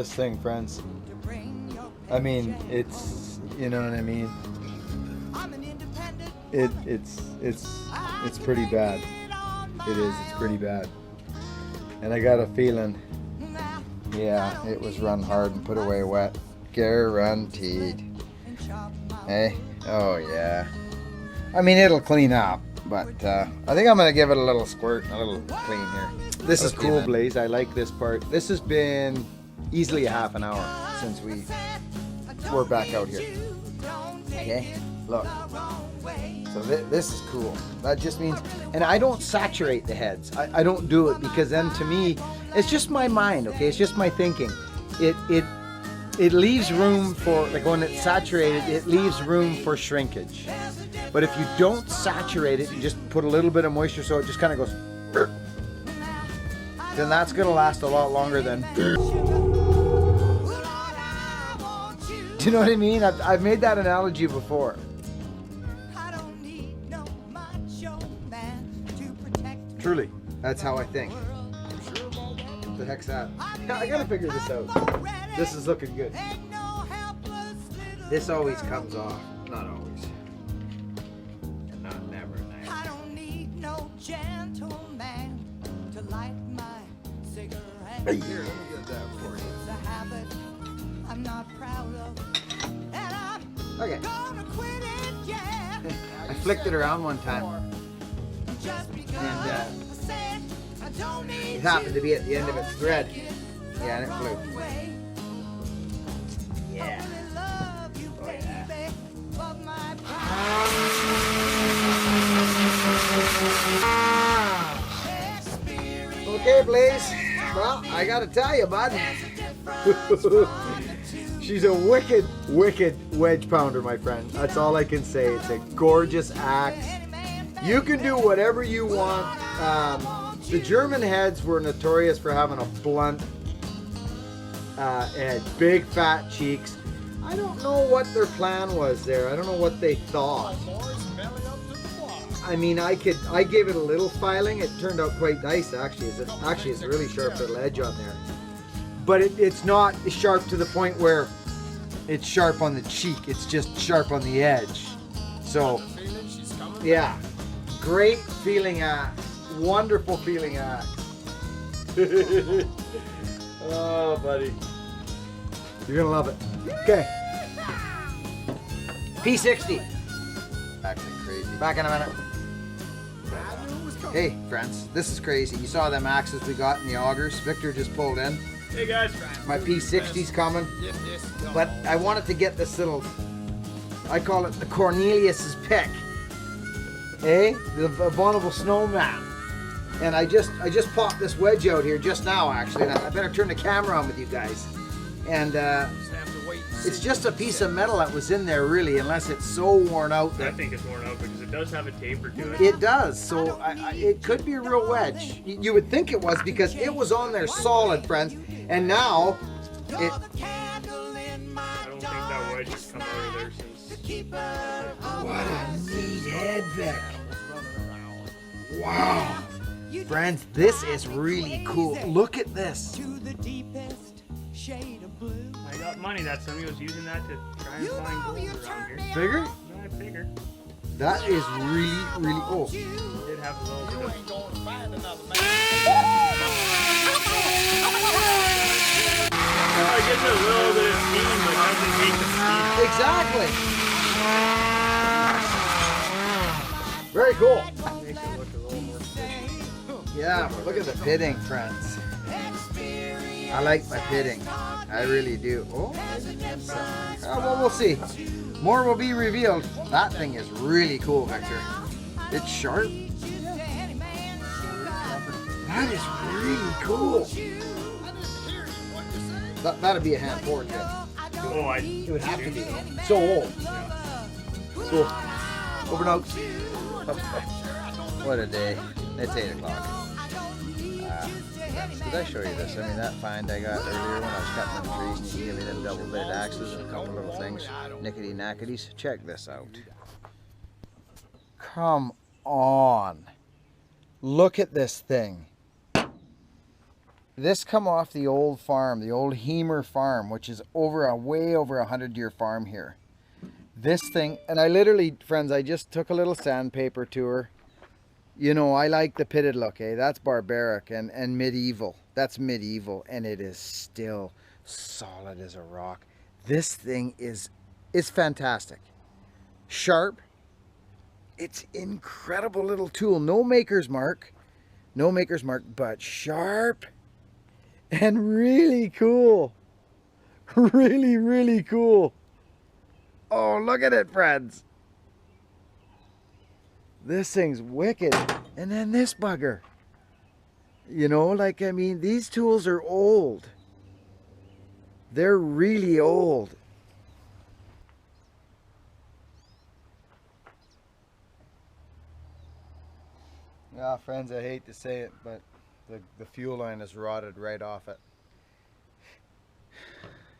this thing, friends. I mean, it's, you know what I mean? It's pretty bad. It is, it's pretty bad. And I got a feeling, yeah, it was run hard and put away wet. Guaranteed. Hey? Oh yeah. I mean, it'll clean up, but I think I'm gonna give it a little squirt, a little clean here. This is cool, Blaze. I like this part. This has been easily a half an hour since we're back out here. Okay, look. So this is cool. That just means, and I don't saturate the heads. I don't do it because then to me, it's just my mind. Okay, it's just my thinking. It leaves room for, like when it's saturated, it leaves room for shrinkage. But if you don't saturate it, you just put a little bit of moisture so it just kind of goes, then that's going to last a lot longer than. Do you know what I mean? I've made that analogy before. Truly, that's how I think. What the heck's that? I gotta figure this out. This is looking good. This always comes off. Not always. And not never. I don't need no gentleman to light my cigarette. Here, let me get that for you. It's a habit I'm not proud of. And I'm Okay. gonna quit it, yeah. I flicked it around one time. Just because And I said I don't need it happened to be at the end of its thread. Yeah, and it flew. Yeah. Oh, yeah. Okay, Blaze. Well, I gotta tell you, bud. She's a wicked, wicked wedge pounder, my friend. That's all I can say. It's a gorgeous axe. You can do whatever you want. The German heads were notorious for having a blunt head, big fat cheeks. I don't know what their plan was there. I don't know what they thought. I mean, I gave it a little filing. It turned out quite nice, actually. It's a really sharp little edge on there. But it's not sharp to the point where it's sharp on the cheek. It's just sharp on the edge. So, yeah. Great feeling axe. Wonderful feeling axe. Oh, buddy. You're going to love it. Okay. P60. Actually crazy. Back in a minute. Hey, friends. This is crazy. You saw them axes we got in the augers. Victor just pulled in. Hey, guys. My P60's coming. But I wanted to get this little, I call it the Cornelius's pick. Eh? The abominable snowman. And I just popped this wedge out here just now, actually. And I better turn the camera on with you guys. And it's just a piece of metal that was in there, really, unless it's so worn out that I think it's worn out because it does have a taper to it. it does. So it could be a real wedge. You would think it was because it was on there solid, friends. And now it. I don't think that wedge has come out of there since. What a neat head, Vic. Wow. Friends, this is really cool. Look at this. I got money that somebody was using that to try and find gold around here. Figure? No, I figure. That is really, really cool. It did have a little bit of. I get a little bit of steam, but doesn't make the steam. Exactly. Very cool. Makes it look a little more fishy. Yeah, but look at the pitting, friends. I like my pitting. I really do. Oh, well, we'll see. More will be revealed. That thing is really cool, Victor. It's sharp. That is really cool. That'd be a hand forward, yeah. Oh, It would have to be. So old. Cool. Over and out. What a day. It's 8 o'clock. Did I show you this? I mean, that find I got earlier when I was cutting them trees, and you can give me them double-bladed axes and a couple little things. Nickety-knackities. Check this out. Come on. Look at this thing. This come off the old farm, the old Hemer farm, which is way over 100-year farm here. This thing, and I literally, friends, I just took a little sandpaper to her. You know, I like the pitted look, eh? That's barbaric and medieval. That's medieval, and it is still solid as a rock. This thing is fantastic. Sharp. It's incredible little tool. No maker's mark. No maker's mark, but sharp and really cool. Really, really cool. Oh, look at it, friends. This thing's wicked. And then this bugger. You know, like, I mean, these tools are old. They're really old. Yeah, friends, I hate to say it, but the fuel line is rotted right off it.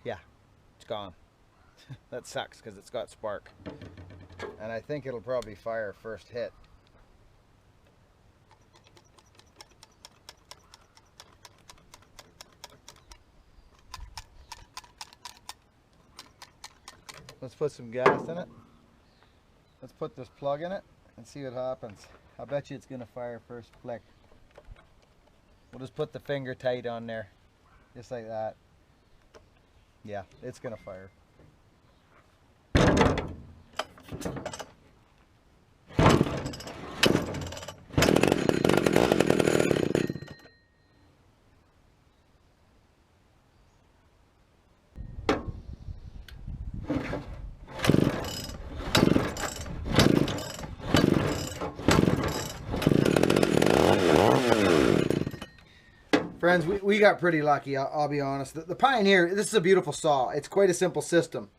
Yeah, it's gone. That sucks because it's got spark. And I think it'll probably fire first hit. Let's put some gas in it. Let's put this plug in it and see what happens. I bet you it's gonna fire first flick. We'll just put the finger tight on there, just like that. Yeah, it's gonna fire. Friends, we got pretty lucky, I'll be honest. The Pioneer, this is a beautiful saw. It's quite a simple system.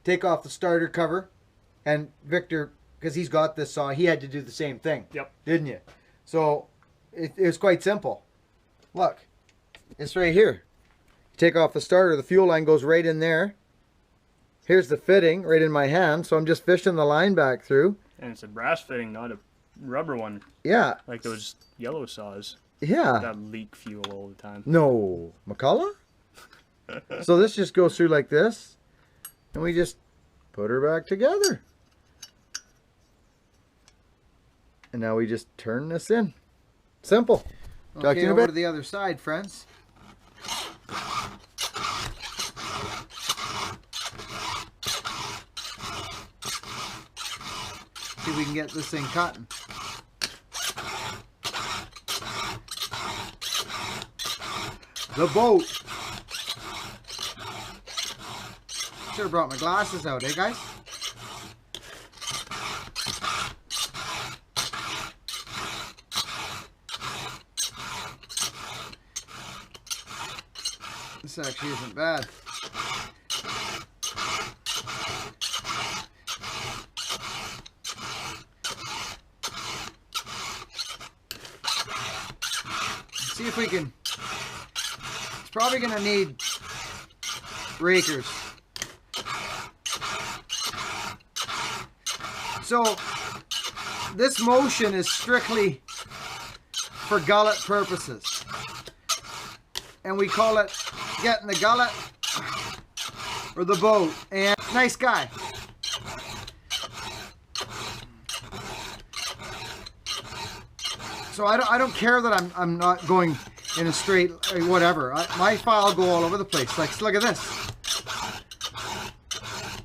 Take off the starter cover, and Victor, because he's got this saw, he had to do the same thing. Yep. Didn't you? So, it was quite simple. Look, it's right here. Take off the starter, the fuel line goes right in there. Here's the fitting right in my hand, so I'm just fishing the line back through. And it's a brass fitting, not a rubber one. Yeah. Like those yellow saws. Yeah. That leak fuel all the time. No. McCULLOCH? So this just goes through like this, and we just put her back together. And now we just turn this in. Simple. Talk to you in a bit. Over to the other side, friends. See if we can get this thing cutting. The boat. Should have brought my glasses out, eh, guys? This actually isn't bad. Let's see if we can. It's probably going to need rakers. So this motion is strictly for gullet purposes. And we call it getting the gullet or the boat. And nice guy. So I don't care that I'm not going in a straight whatever. My file go all over the place. Like, look at this.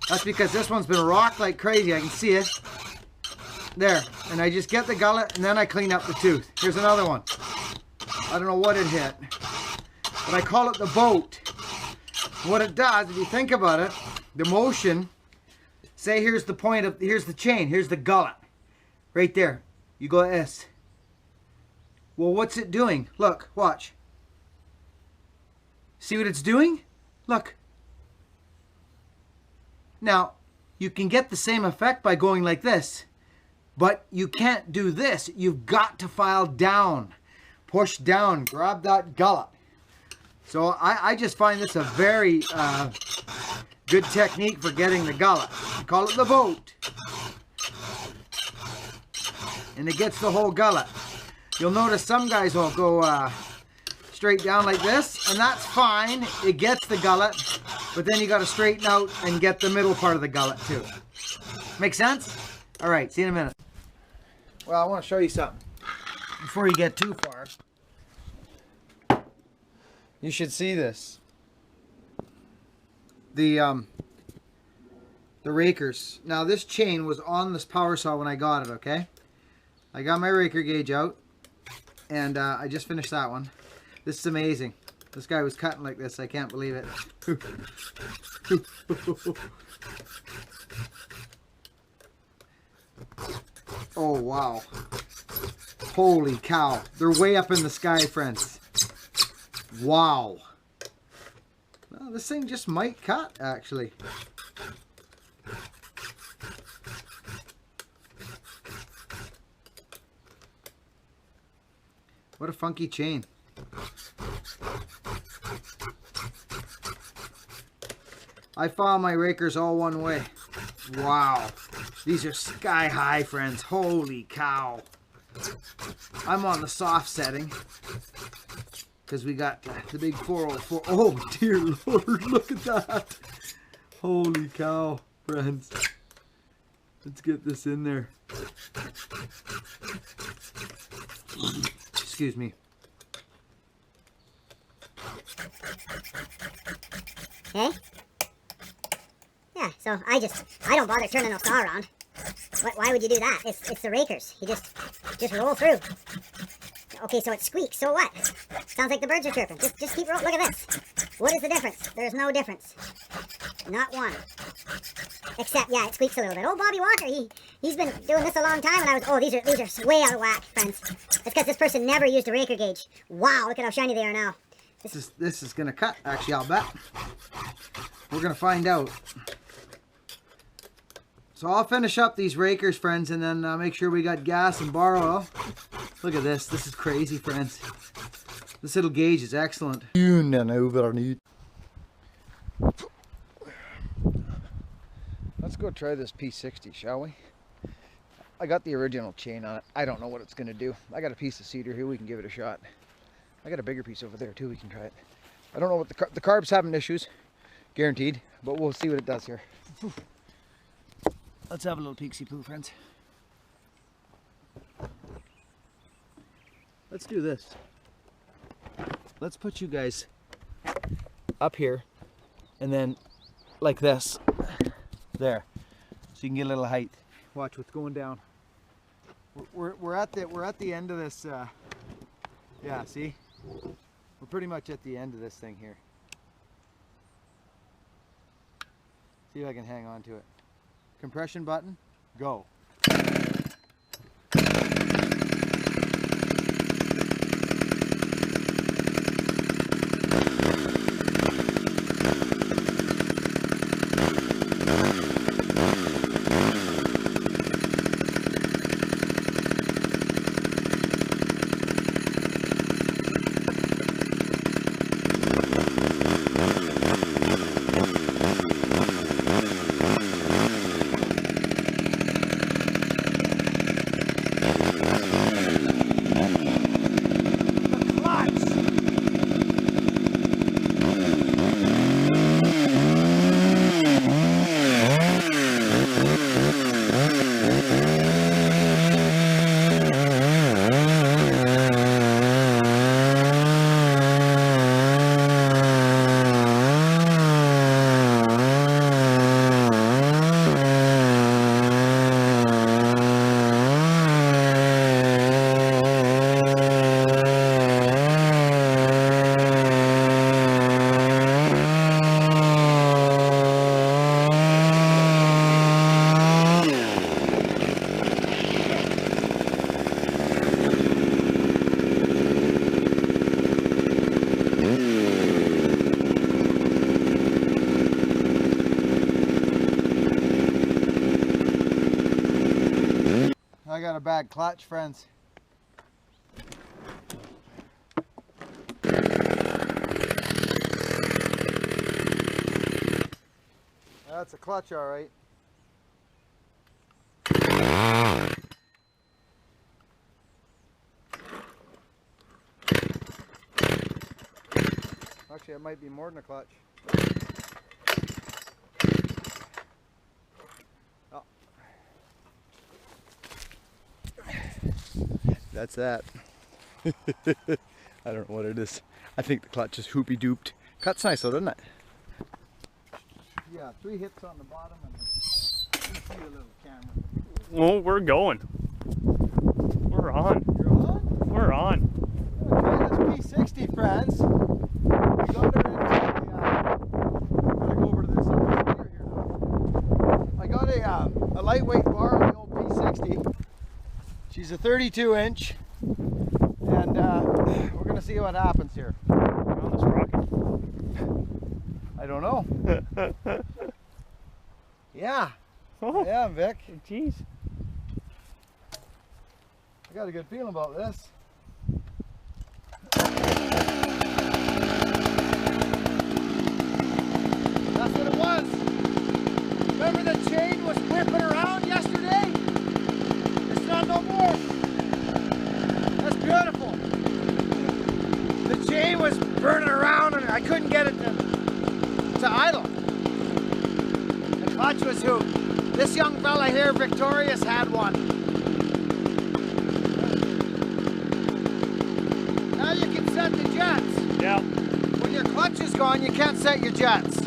That's because this one's been rocked like crazy. I can see it. There. And I just get the gullet and then I clean up the tooth. Here's another one. I don't know what it hit. But I call it the boat. What it does, if you think about it, the motion, say here's the point of, here's the chain, here's the gullet. Right there. You go S. Well, what's it doing? Look, watch. See what it's doing? Look. Now, you can get the same effect by going like this. But you can't do this. You've got to file down. Push down. Grab that gullet. So I just find this a very good technique for getting the gullet. I call it the boat. And it gets the whole gullet. You'll notice some guys will go straight down like this, and that's fine. It gets the gullet, but then you got to straighten out and get the middle part of the gullet too. Make sense? All right, see you in a minute. Well, I want to show you something before you get too far. You should see this. The rakers. Now this chain was on this power saw when I got it, okay? I got my raker gauge out, and I just finished that one. This is amazing. This guy was cutting like this. I can't believe it. Oh, wow. Holy cow. They're way up in the sky, friends. Wow. Well, this thing just might cut, actually. What a funky chain. I file my rakers all one way. Wow. These are sky high, friends. Holy cow. I'm on the soft setting because we got the big 404. Oh, dear Lord. Look at that. Holy cow, friends. Let's get this in there. Excuse me. Okay? Yeah, so I don't bother turning the saw around. Why would you do that? It's the rakers. You just roll through. Okay, so it squeaks. So what? Sounds like the birds are chirping. Just keep rolling. Look at this. What is the difference? There's no difference. Not one. Except, yeah, it squeaks a little bit. Oh, Bobby Walker, he's been doing this a long time, and these are way out of whack, friends. It's because this person never used a raker gauge. Wow, look at how shiny they are now. This is gonna cut. Actually, I'll bet. We're gonna find out. So I'll finish up these rakers, friends, and then make sure we got gas and bar oil. Look at this. This is crazy, friends. This little gauge is excellent. Let's go try this P60, shall we? I got the original chain on it. I don't know what it's going to do. I got a piece of cedar here. We can give it a shot. I got a bigger piece over there, too. We can try it. I don't know what the carb's having issues. Guaranteed. But we'll see what it does here. Let's have a little peek-see-poo, friends. Let's do this. Let's put you guys up here and then like this. There. So you can get a little height. Watch what's going down. We're at the end of this yeah, see? We're pretty much at the end of this thing here. See if I can hang on to it. Compression button, go. I got a bad clutch, friends. That's a clutch, all right. Actually, it might be more than a clutch. Oh. That's that. I don't know what it is. I think the clutch is hoopy dooped. Cuts nice though, doesn't it? Yeah, 3 hits on the bottom and you see the little camera. Oh, we're going. We're on. You're on? We're on. Okay, that's P60, friends. We got her in. Gotta go over to this other speaker here now. I got a lightweight bar on the old P60. She's a 32 inch. And we're gonna see what happens here. We're on this rocket. I don't know. Yeah. Oh, Yeah, Vic. jeez. I got a good feeling about this. That's what it was. Remember the chain was whipping around yesterday? It's not no more. That's beautiful. The chain was burning around and I couldn't get it to idle. The clutch was hooped. This young fella here, Victorious, had one. Now you can set the jets. Yeah. When your clutch is gone, you can't set your jets.